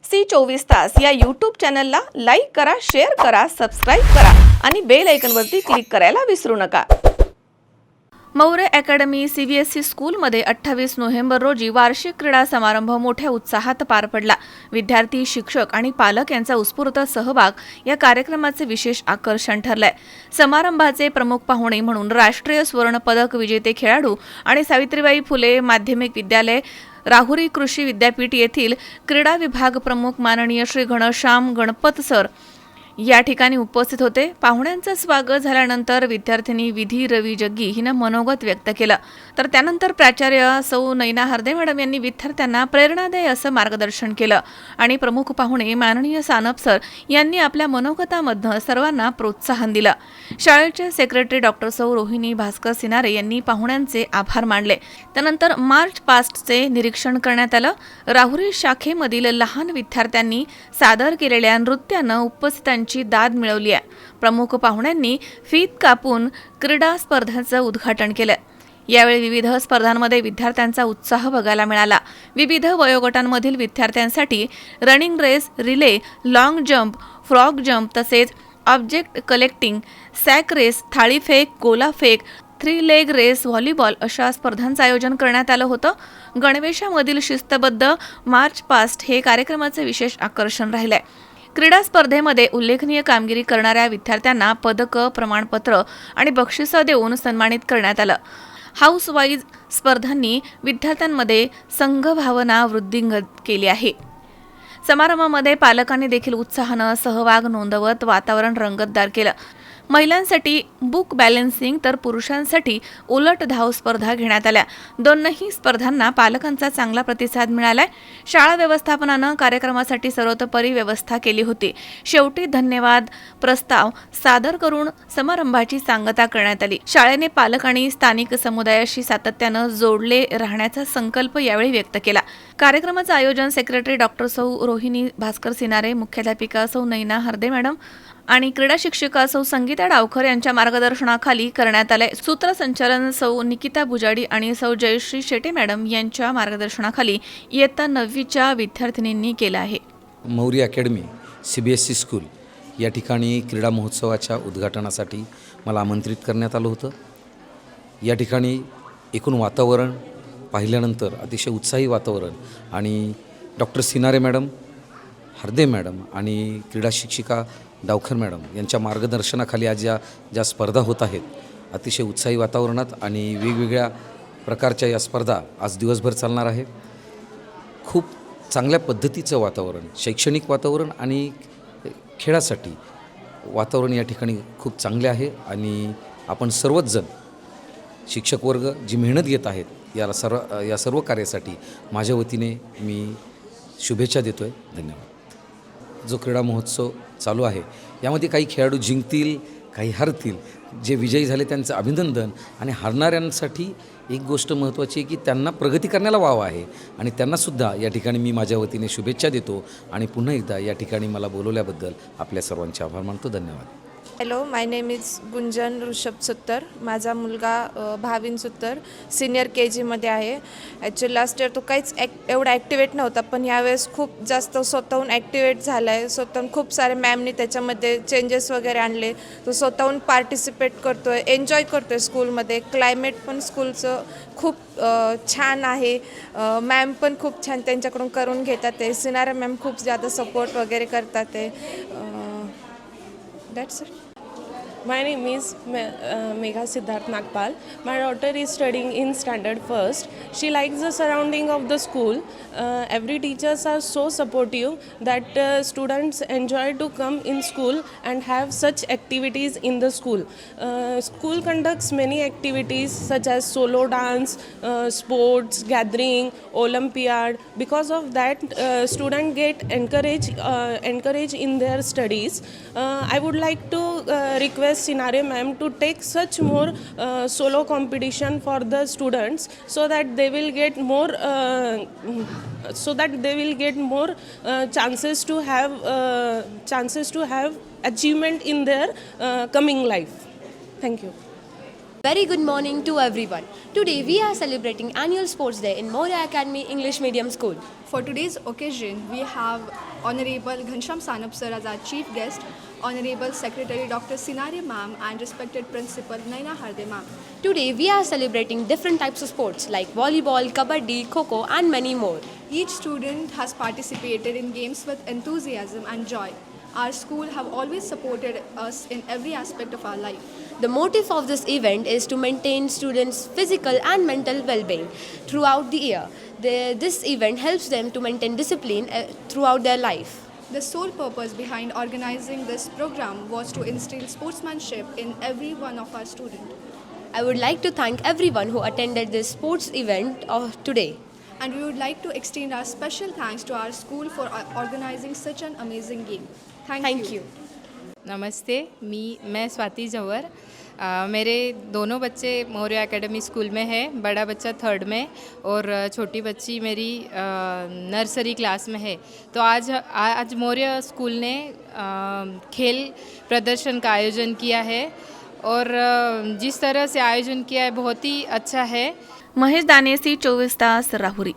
C24 तास या YouTube चॅनलला लाईक करा, शेअर करा, सबस्क्राईब करा आणि बेल आयकॉनवरती क्लिक करायला विसरू नका. मौर्य अकॅडमी CBSE स्कूलमध्ये 28 नोव्हेंबर रोजी वार्षिक क्रीडा समारंभ मोठ्या उत्साहात पार पडला. विद्यार्थी, शिक्षक आणि पालक यांचा उत्स्फूर्त सहभाग या कार्यक्रमाचे विशेष आकर्षण ठरलंय. समारंभाचे प्रमुख पाहुणे म्हणून राष्ट्रीय स्वर्ण पदक विजेते खेळाडू आणि सावित्रीबाई फुले माध्यमिक विद्यालय राहुरी कृषी विद्यापीठ येथील क्रीडा विभाग प्रमुख माननीय श्री घनश्याम गणपत सर या ठिकाणी उपस्थित होते. पाहुण्यांचं स्वागत झाल्यानंतर विद्यार्थिनी विधी रवी जग्गी हिनं मनोगत व्यक्त केलं. तर त्यानंतर प्राचार्य सौ नैना हरदे मॅडम यांनी विद्यार्थ्यांना प्रेरणादायी असं मार्गदर्शन केलं आणि प्रमुख पाहुणे माननीय सानप सर यांनी आपल्या मनोगतामधनं सर्वांना प्रोत्साहन दिलं. शाळेचे सेक्रेटरी डॉक्टर सौ रोहिणी भास्कर सिनारे यांनी पाहुण्यांचे आभार मानले. त्यानंतर मार्च पास्टचे निरीक्षण करण्यात आलं. राहुरी शाखेमधील लहान विद्यार्थ्यांनी सादर केलेल्या नृत्यानं उपस्थितांची दाद मिळवली आहे. प्रमुख पाहुण्यांनी फीत कापून क्रीडा स्पर्धांचं उद्घाटन केलं. यावेळी विविध स्पर्धांमध्ये विद्यार्थ्यांचा उत्साह बघायला मिळाला. विविध वयोगटांमधील विद्यार्थ्यांसाठी running race, relay, long jump, frog jump तसेच ऑब्जेक्ट कलेक्टिंग, सॅक रेस, थाळीफेक, गोलाफेक, 3 लेग रेस, व्हॉलीबॉल अशा स्पर्धांचं आयोजन करण्यात आलं होतं. गणवेशामधील शिस्तबद्ध मार्च पास्ट हे कार्यक्रमाचे विशेष आकर्षण राहिलंय. क्रीडा स्पर्धेमध्ये उल्लेखनीय कामगिरी करणाऱ्या विद्यार्थ्यांना पदकं, प्रमाणपत्र आणि बक्षिसं देऊन सन्मानित करण्यात आलं. हाऊस वाईज स्पर्धांनी विद्यार्थ्यांमध्ये संघभावना वृद्धिंगत केली आहे. समारंभामध्ये पालकांनी देखील उत्साहानं सहभाग नोंदवत वातावरण रंगतदार केलं. महिलांसाठी बुक बॅलन्सिंग तर पुरुषांसाठी उलट धाव स्पर्धा घेण्यात आल्या. दोनही स्पर्धांना पालकांचा चांगला प्रतिसाद मिळालाय. शाळा व्यवस्थापनानं कार्यक्रमासाठी सर्वतोपरी व्यवस्था केली होती. शेवटी धन्यवाद प्रस्ताव सादर करून समारंभाची सांगता करण्यात आली. शाळेने पालक आणि स्थानिक समुदायाशी सातत्यानं जोडले राहण्याचा संकल्प यावेळी व्यक्त केला. कार्यक्रमाचं आयोजन सेक्रेटरी डॉक्टर सौ रोहिणी भास्कर सिनारे, मुख्याध्यापिका सौ नैना हरदे मॅडम आणि क्रीडा शिक्षिका सौ संगीता डावकर यांच्या मार्गदर्शनाखाली करण्यात आले. सूत्रसंचालन सौ निकिता बुजाडी आणि सौ जयश्री शेटे मॅडम यांच्या मार्गदर्शनाखाली इयत्ता 9वीच्या विद्यार्थिनींनी केलं आहे. मौर्य अकॅडमी CBSE स्कूल या ठिकाणी क्रीडा महोत्सवाच्या उद्घाटनासाठी मला आमंत्रित करण्यात आलं होतं. या ठिकाणी एकूण वातावरण पाहिल्यानंतर अतिशय उत्साही वातावरण आणि डॉक्टर सिनारे मॅडम, हरदे मॅडम आणि क्रीडा शिक्षिका डावकर मॅडम यांच्या मार्गदर्शनाखाली आज ज्या स्पर्धा होत आहेत, अतिशय उत्साही वातावरणात आणि वेगवेगळ्या प्रकारच्या या स्पर्धा आज दिवसभर चालणार आहे. खूप चांगल्या पद्धतीचं वातावरण, शैक्षणिक वातावरण आणि खेळासाठी वातावरण या ठिकाणी खूप चांगले आहे आणि आपण सर्वच जण शिक्षक वर्ग जी मेहनत घेत आहेत या सर्व कार्यासाठी माझ्या वतीने मी शुभेच्छा देतो आहे. धन्यवाद. जो क्रीडा महोत्सव चालू आहे यामध्ये काही खेळाडू जिंकतील, काही हरतील. जे विजयी झाले त्यांचं अभिनंदन आणि हारणाऱ्यांसाठी एक गोष्ट महत्त्वाची आहे की त्यांना प्रगती करण्याला वाव आहे आणि त्यांनासुद्धा या ठिकाणी मी माझ्या वतीने शुभेच्छा देतो आणि पुन्हा एकदा या ठिकाणी मला बोलवल्याबद्दल आपल्या सर्वांचे आभार मानतो. धन्यवाद. हॅलो, माय नेम इज गुंजन ऋषभ सुत्तर. माझा मुलगा भाविन सुत्तर सिनियर KGमध्ये आहे. ॲक्च्युली लास्ट इयर तो काहीच एवढा ॲक्टिवेट नव्हता, पण यावेळेस खूप जास्त स्वतःहून ॲक्टिवेट झाला आहे. स्वतःहून खूप सारे मॅमनी त्याच्यामध्ये चेंजेस वगैरे आणले. तो स्वतःहून पार्टिसिपेट करतो आहे, एन्जॉय करतो आहे स्कूलमध्ये. क्लायमेट पण स्कूलचं खूप छान आहे. मॅम पण खूप छान त्यांच्याकडून करून घेतात ते. सिनारे मॅम खूप जास्त सपोर्ट वगैरे करतात ते. That's it. My name is Megha Siddharth Nagpal. My daughter is studying in standard 1st. She likes the surrounding of the school. Every teachers are so supportive that students enjoy to come in school and have such activities in the school. School conducts many activities such as solo dance, sports, gathering, Olympiad. Because of that, students get encouraged in their studies. I would like to request Sinare ma'am to take such more solo competition for the students so that they will get more chances to have achievement in their coming life. Thank you. very good morning to everyone. Today we are celebrating annual sports day in Moria Academy English Medium School. For today's occasion, we have Honorable Ghansham Sanap sir as our chief guest, Honorable Secretary Dr. Sinare ma'am and respected Principal Naina Harde ma'am. Today we are celebrating different types of sports like volleyball, kabaddi, kho-kho and many more. Each student has participated in games with enthusiasm and joy. Our school have always supported us in every aspect of our life. The motive of this event is to maintain students' physical and mental well-being throughout the year. This event helps them to maintain discipline throughout their life. The sole purpose behind organizing this program was to instill sportsmanship in every one of our students. I would like to thank everyone who attended this sports event of today. And we would like to extend our special thanks to our school for organizing such an amazing game. Thank you. नमस्ते मैं स्वाति जवर मेरे दोनों बच्चे Maurya academy school में है। बड़ा बच्चा 3rd में और छोटी बच्ची मेरी नर्सरी क्लास में है। तो आज मौर्य स्कूल ने खेल प्रदर्शन का आयोजन किया है और जिस तरह से आयोजन किया है बहुत ही अच्छा है। महेश दानेसी 24 तास राहुरी।